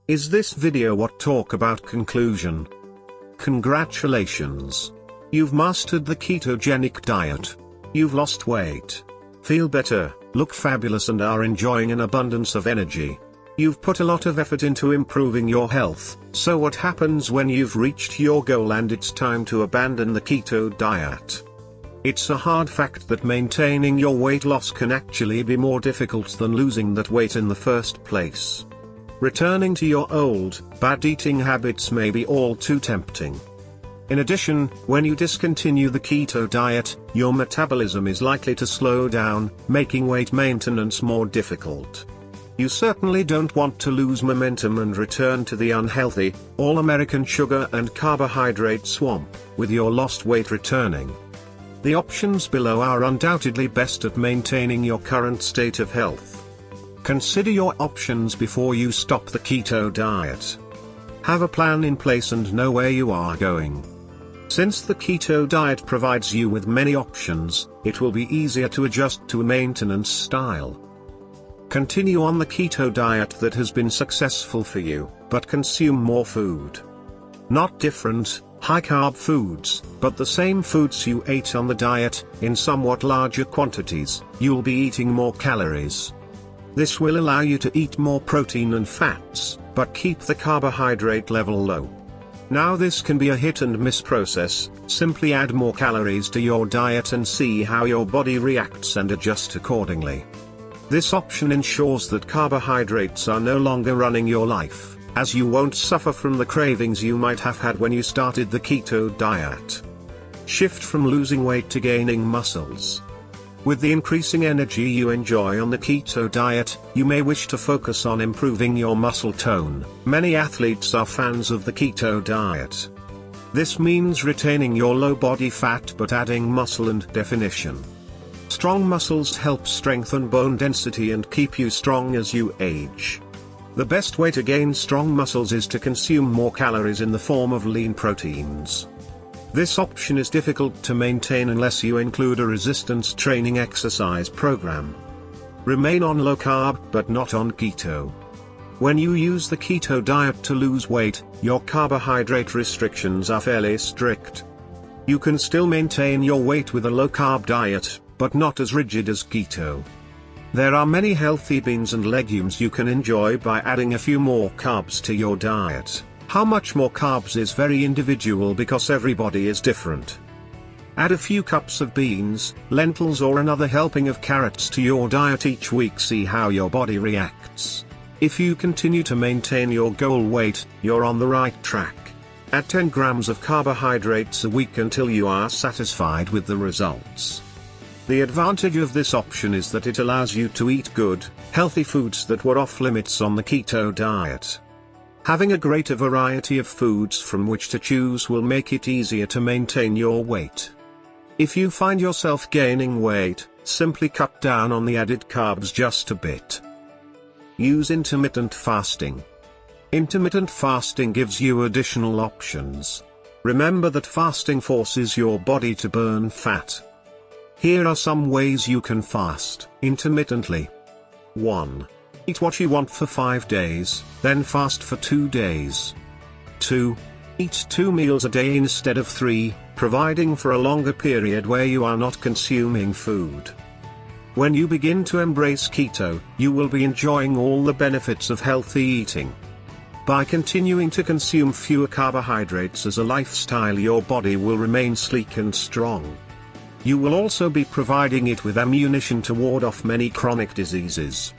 Is this video what talk about conclusion? Congratulations! You've mastered the ketogenic diet. You've lost weight, feel better, look fabulous and are enjoying an abundance of energy. You've put a lot of effort into improving your health, so what happens when you've reached your goal and it's time to abandon the keto diet? It's a hard fact that maintaining your weight loss can actually be more difficult than losing that weight in the first place. Returning to your old, bad eating habits may be all too tempting. In addition, when you discontinue the keto diet, your metabolism is likely to slow down, making weight maintenance more difficult. You certainly don't want to lose momentum and return to the unhealthy, all-American sugar and carbohydrate swamp, with your lost weight returning. The options below are undoubtedly best at maintaining your current state of health. Consider your options before you stop the keto diet. Have a plan in place and know where you are going. Since the keto diet provides you with many options, it will be easier to adjust to a maintenance style. Continue on the keto diet that has been successful for you, but consume more food. Not different, high-carb foods, but the same foods you ate on the diet, in somewhat larger quantities. You'll be eating more calories. This will allow you to eat more protein and fats, but keep the carbohydrate level low. Now this can be a hit-and-miss process. Simply add more calories to your diet and see how your body reacts and adjust accordingly. This option ensures that carbohydrates are no longer running your life, as you won't suffer from the cravings you might have had when you started the keto diet. Shift from losing weight to gaining muscles. With the increasing energy you enjoy on the keto diet, you may wish to focus on improving your muscle tone. Many athletes are fans of the keto diet. This means retaining your low body fat but adding muscle and definition. Strong muscles help strengthen bone density and keep you strong as you age. The best way to gain strong muscles is to consume more calories in the form of lean proteins. This option is difficult to maintain unless you include a resistance training exercise program. Remain on low carb but not on keto. When you use the keto diet to lose weight, your carbohydrate restrictions are fairly strict. You can still maintain your weight with a low carb diet, but not as rigid as keto. There are many healthy beans and legumes you can enjoy by adding a few more carbs to your diet. How much more carbs is very individual because everybody is different. Add a few cups of beans, lentils or another helping of carrots to your diet each week. See how your body reacts. If you continue to maintain your goal weight, you're on the right track. Add 10 grams of carbohydrates a week until you are satisfied with the results. The advantage of this option is that it allows you to eat good, healthy foods that were off limits on the keto diet. Having a greater variety of foods from which to choose will make it easier to maintain your weight. If you find yourself gaining weight, simply cut down on the added carbs just a bit. Use intermittent fasting. Intermittent fasting gives you additional options. Remember that fasting forces your body to burn fat. Here are some ways you can fast intermittently. 1. Eat what you want for 5 days, then fast for 2 days. 2. Eat 2 meals a day instead of 3, providing for a longer period where you are not consuming food. When you begin to embrace keto, you will be enjoying all the benefits of healthy eating. By continuing to consume fewer carbohydrates as a lifestyle, your body will remain sleek and strong. You will also be providing it with ammunition to ward off many chronic diseases.